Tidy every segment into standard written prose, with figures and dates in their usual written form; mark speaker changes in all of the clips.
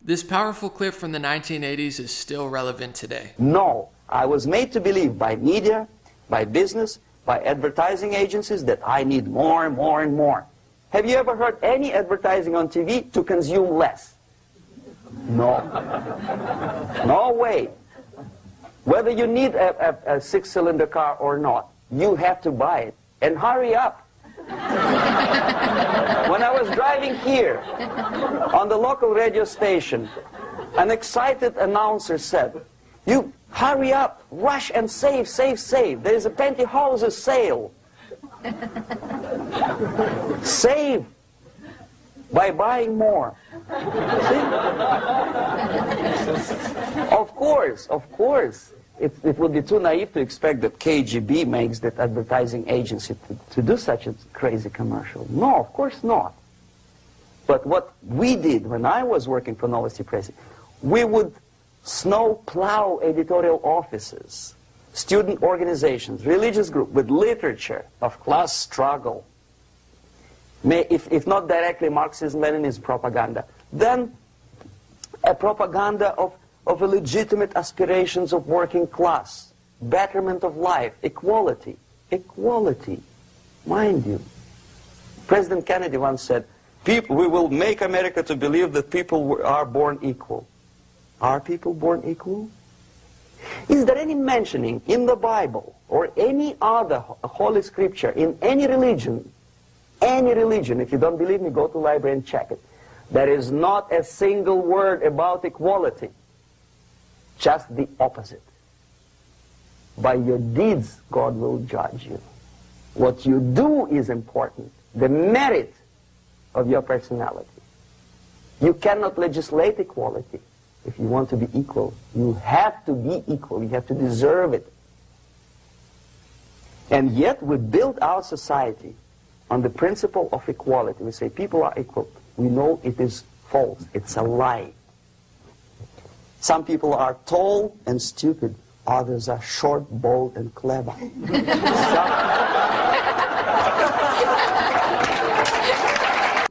Speaker 1: This powerful clip from the 1980s is still relevant today.
Speaker 2: No, I was made to believe by media, by business, by advertising agencies that I need more and more and more. Have you ever heard any advertising on TV to consume less? No. No way. Whether you need a six-cylinder car or not, you have to buy it. And hurry up. When I was driving here, on the local radio station, an excited announcer said, "You hurry up, rush and save, save, save. There is a pantyhose sale." Save by buying more. See? Of course. It would be too naive to expect that KGB makes that advertising agency to do such a crazy commercial. No, of course not. But what we did when I was working for Novosti Press, we would snow plow editorial offices, student organizations, religious groups with literature of class struggle. If not directly Marxism, Leninism propaganda, then a propaganda of legitimate aspirations of working class, betterment of life, equality. Equality, mind you. President Kennedy once said, we will make America to believe that people are born equal. Are people born equal? Is there any mentioning in the Bible or any other holy scripture in any religion, if you don't believe me, go to the library and check it. There is not a single word about equality. Just the opposite. By your deeds, God will judge you. What you do is important. The merit of your personality. You cannot legislate equality. If you want to be equal, you have to be equal. You have to deserve it. And yet we build our society on the principle of equality. We say people are equal. We know it is false. It's a lie. Some people are tall and stupid. Others are short, bold, and clever.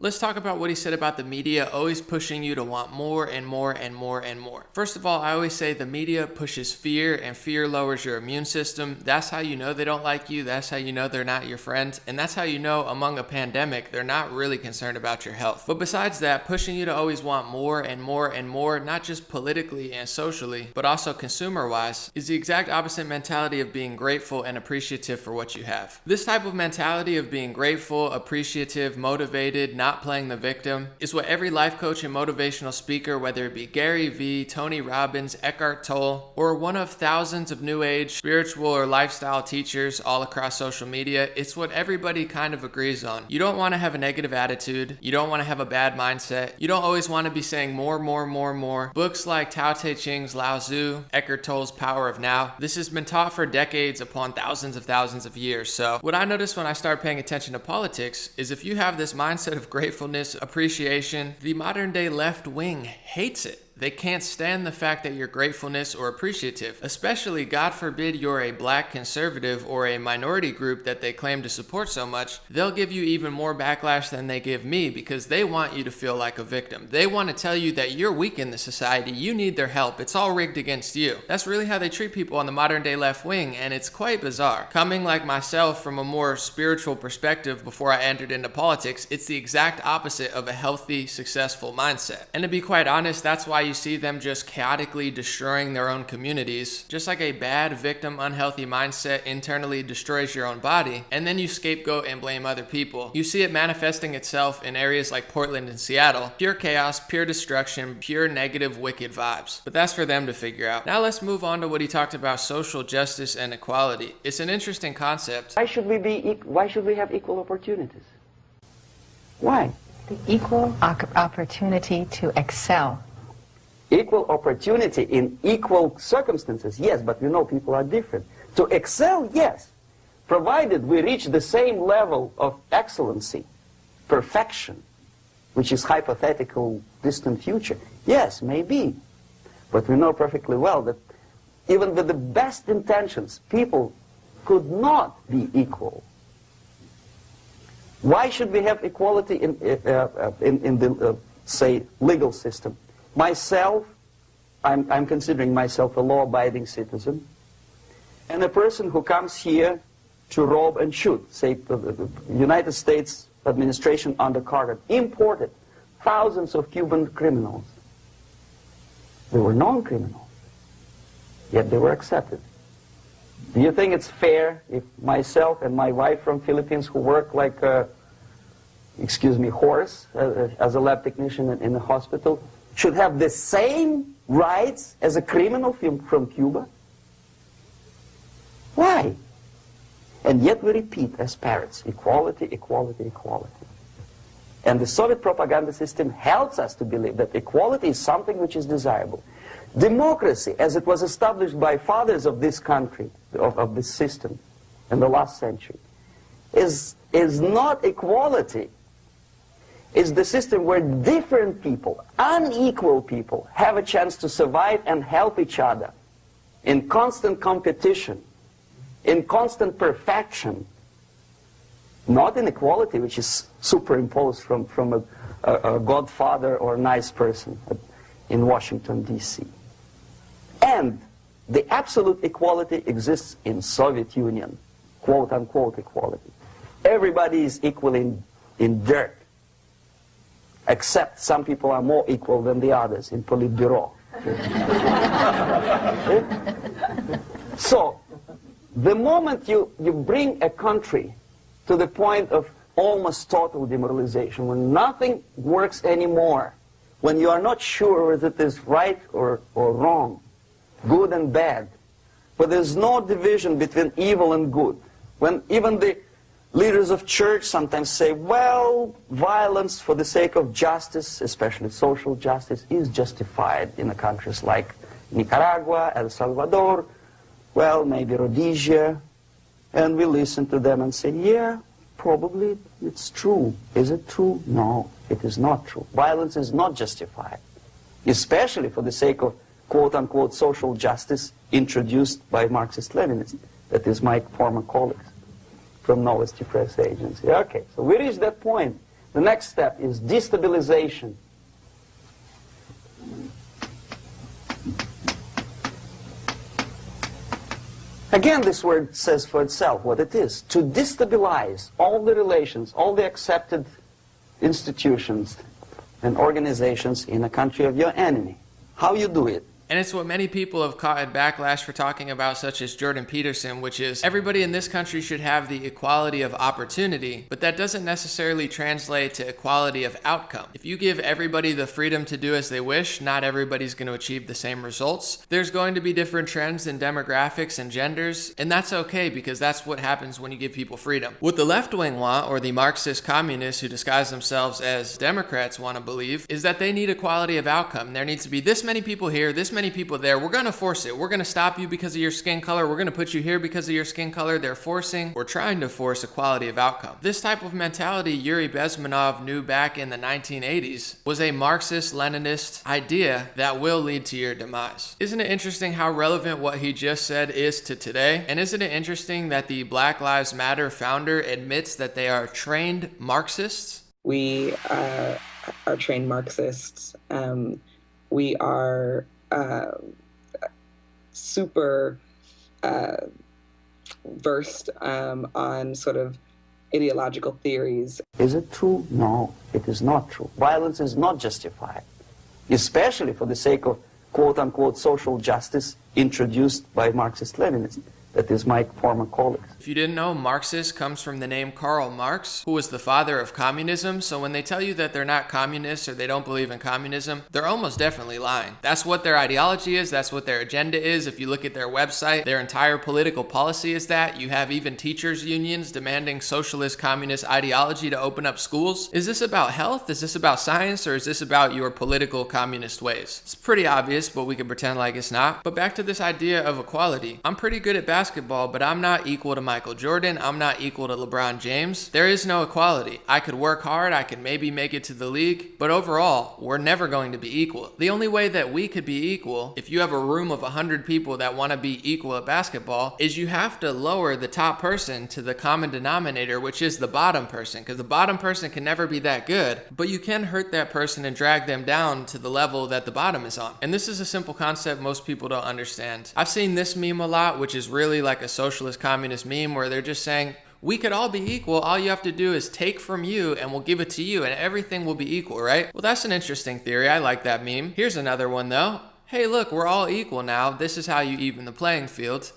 Speaker 1: Let's talk about what he said about the media always pushing you to want more and more and more and more. First of all, I always say the media pushes fear, and fear lowers your immune system. That's how you know they don't like you. That's how you know they're not your friend. And that's how you know among a pandemic, they're not really concerned about your health. But besides that, pushing you to always want more and more and more, not just politically and socially, but also consumer-wise, is the exact opposite mentality of being grateful and appreciative for what you have. This type of mentality of being grateful, appreciative, motivated, not playing the victim, is what every life coach and motivational speaker, whether it be Gary Vee, Tony Robbins, Eckhart Tolle, or one of thousands of new age spiritual or lifestyle teachers all across social media, it's what everybody kind of agrees on. You don't want to have a negative attitude. You don't want to have a bad mindset. You don't always want to be saying more. Books like Tao Te Ching's Lao Tzu, Eckhart Tolle's Power of Now, this has been taught for decades upon thousands of years. So what I noticed when I started paying attention to politics is if you have this mindset of gratefulness, appreciation, the modern day left wing hates it. They can't stand the fact that you're gratefulness or appreciative, especially, God forbid, you're a black conservative or a minority group that they claim to support so much. They'll give you even more backlash than they give me because they want you to feel like a victim. They want to tell you that you're weak in the society, you need their help, it's all rigged against you. That's really how they treat people on the modern day left wing, and it's quite bizarre. Coming like myself from a more spiritual perspective before I entered into politics, it's the exact opposite of a healthy, successful mindset. And to be quite honest, that's why you see them just chaotically destroying their own communities. Just like a bad victim, unhealthy mindset internally destroys your own body, and then you scapegoat and blame other people. You see it manifesting itself in areas like Portland and Seattle. Pure chaos, pure destruction, pure negative, wicked vibes. But that's for them to figure out. Now let's move on to what he talked about, social justice and equality. It's an interesting concept.
Speaker 2: Why should we have equal opportunities? Why?
Speaker 3: The equal opportunity to excel.
Speaker 2: Equal opportunity in equal circumstances, yes, but you know people are different. To excel, yes, provided we reach the same level of excellency, perfection, which is hypothetical, distant future. Yes, maybe. But we know perfectly well that even with the best intentions, people could not be equal. Why should we have equality in the, say, legal system? myself, I'm considering myself a law-abiding citizen, and a person who comes here to rob and shoot, say the United States administration under Carter imported thousands of Cuban criminals. They were non-criminals, yet they were accepted. Do you think it's fair if myself and my wife from Philippines, who work like a, excuse me, horse as a lab technician in the hospital, should have the same rights as a criminal from Cuba? Why? And yet we repeat as parrots, equality, equality, equality. And the Soviet propaganda system helps us to believe that equality is something which is desirable. Democracy, as it was established by fathers of this country, of this system in the last century, is not equality. It's the system where different people, unequal people, have a chance to survive and help each other in constant competition, in constant perfection, not in equality, which is superimposed from a godfather or a nice person in Washington, D.C. And the absolute equality exists in Soviet Union, quote-unquote equality. Everybody is equal in dirt, except some people are more equal than the others in Politburo. So, the moment you bring a country to the point of almost total demoralization, when nothing works anymore, when you are not sure whether it is right or wrong, good and bad, but there's no division between evil and good, when even the leaders of church sometimes say, well, violence for the sake of justice, especially social justice, is justified in the countries like Nicaragua, El Salvador, well, maybe Rhodesia, and we listen to them and say, yeah, probably it's true. Is it true? No, it is not true. Violence is not justified, especially for the sake of quote-unquote social justice introduced by Marxist-Leninists, that is my former colleagues from Novosti Press Agency. Okay, so we reached that point. The next step is destabilization. Again, this word says for itself what it is. To destabilize all the relations, all the accepted institutions and organizations in a country of your enemy. How you do it?
Speaker 1: And it's what many people have caught in backlash for talking about, such as Jordan Peterson, which is everybody in this country should have the equality of opportunity, but that doesn't necessarily translate to equality of outcome. If you give everybody the freedom to do as they wish, not everybody's going to achieve the same results. There's going to be different trends in demographics and genders, and that's okay because that's what happens when you give people freedom. What the left wing want, or the Marxist communists who disguise themselves as Democrats want to believe, is that they need equality of outcome. There needs to be this many people here, this many people there. We're going to force it. We're going to stop you because of your skin color. We're going to put you here because of your skin color. They're forcing or trying to force equality of outcome. This type of mentality Yuri Bezmenov knew back in the 1980s was a Marxist-Leninist idea that will lead to your demise. Isn't it interesting how relevant what he just said is to today? And isn't it interesting that the Black Lives Matter founder admits that they are trained Marxists?
Speaker 4: We are trained Marxists. We are super versed on sort of ideological theories.
Speaker 2: Is it true? No, it is not true. Violence is not justified, especially for the sake of quote-unquote social justice introduced by Marxist-Leninists. That is my former colleagues.
Speaker 1: If you didn't know, Marxist comes from the name Karl Marx, who was the father of communism. So when they tell you that they're not communists or they don't believe in communism, they're almost definitely lying. That's what their ideology is. That's what their agenda is. If you look at their website, their entire political policy is that. You have even teachers' unions demanding socialist communist ideology to open up schools. Is this about health? Is this about science? Or is this about your political communist ways? It's pretty obvious, but we can pretend like it's not. But back to this idea of equality. I'm pretty good at basketball. basketball, but I'm not equal to Michael Jordan. I'm not equal to LeBron James. There is no equality. I could work hard. I could maybe make it to the league, but overall, we're never going to be equal. The only way that we could be equal, if you have a room of 100 people that want to be equal at basketball, is you have to lower the top person to the common denominator, which is the bottom person, because the bottom person can never be that good, but you can hurt that person and drag them down to the level that the bottom is on. And this is a simple concept most people don't understand. I've seen this meme a lot, which is really like a socialist communist meme where they're just saying, we could all be equal. All you have to do is take from you and we'll give it to you and everything will be equal, right? Well, that's an interesting theory. I like that meme. Here's another one though. Hey, look, we're all equal now. This is how you even the playing field.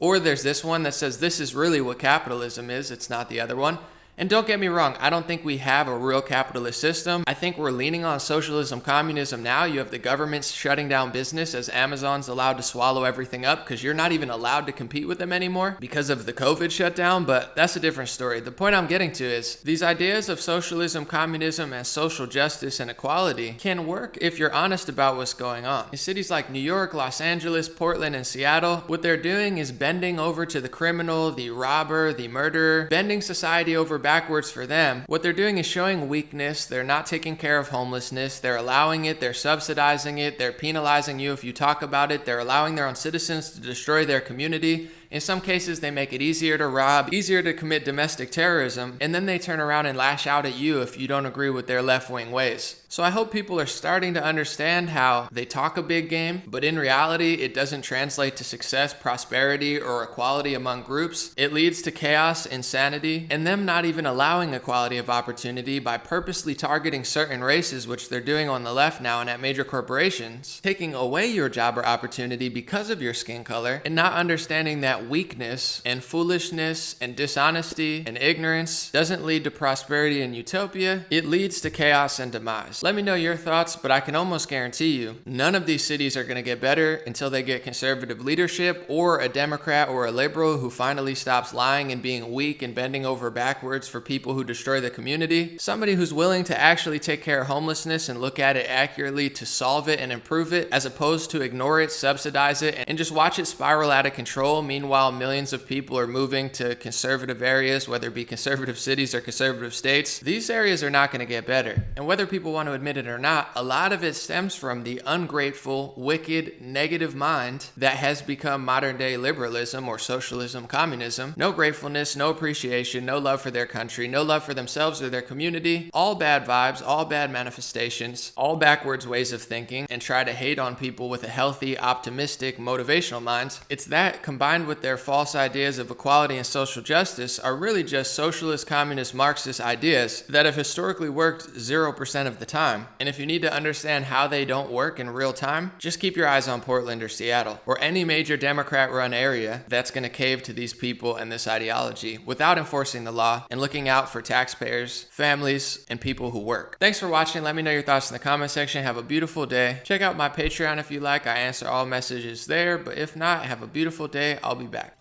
Speaker 1: Or there's this one that says this is really what capitalism is. It's not the other one. And don't get me wrong, I don't think we have a real capitalist system. I think we're leaning on socialism, communism now. You have the government shutting down business as Amazon's allowed to swallow everything up because you're not even allowed to compete with them anymore because of the COVID shutdown, but that's a different story. The point I'm getting to is these ideas of socialism, communism, and social justice and equality can work if you're honest about what's going on. In cities like New York, Los Angeles, Portland, and Seattle, what they're doing is bending over to the criminal, the robber, the murderer, bending society over backwards for them. What they're doing is showing weakness. They're not taking care of homelessness. They're allowing it. They're subsidizing it. They're penalizing you if you talk about it. They're allowing their own citizens to destroy their community. In some cases, they make it easier to rob, easier to commit domestic terrorism, and then they turn around and lash out at you if you don't agree with their left-wing ways. So I hope people are starting to understand how they talk a big game, but in reality, it doesn't translate to success, prosperity, or equality among groups. It leads to chaos, insanity, and them not even allowing equality of opportunity by purposely targeting certain races, which they're doing on the left now and at major corporations, taking away your job or opportunity because of your skin color, and not understanding that weakness and foolishness and dishonesty and ignorance doesn't lead to prosperity and utopia. It leads to chaos and demise. Let me know your thoughts, but I can almost guarantee you none of these cities are going to get better until they get conservative leadership or a Democrat or a liberal who finally stops lying and being weak and bending over backwards for people who destroy the community. Somebody who's willing to actually take care of homelessness and look at it accurately to solve it and improve it, as opposed to ignore it, subsidize it, and just watch it spiral out of control. Meanwhile, millions of people are moving to conservative areas, whether it be conservative cities or conservative states. These areas are not going to get better. And whether people want to admit it or not, a lot of it stems from the ungrateful, wicked, negative mind that has become modern day liberalism or socialism, communism. No gratefulness, no appreciation, no love for their country, no love for themselves or their community. All bad vibes, all bad manifestations, all backwards ways of thinking, and try to hate on people with a healthy, optimistic, motivational mind. It's that combined with their false ideas of equality and social justice are really just socialist, communist, Marxist ideas that have historically worked 0% of the time. And if you need to understand how they don't work in real time, just keep your eyes on Portland or Seattle or any major Democrat-run area that's going to cave to these people and this ideology without enforcing the law and looking out for taxpayers, families, and people who work. Thanks for watching. Let me know your thoughts in the comment section. Have a beautiful day. Check out my Patreon if you like. I answer all messages there, but if not, have a beautiful day. I'll be back.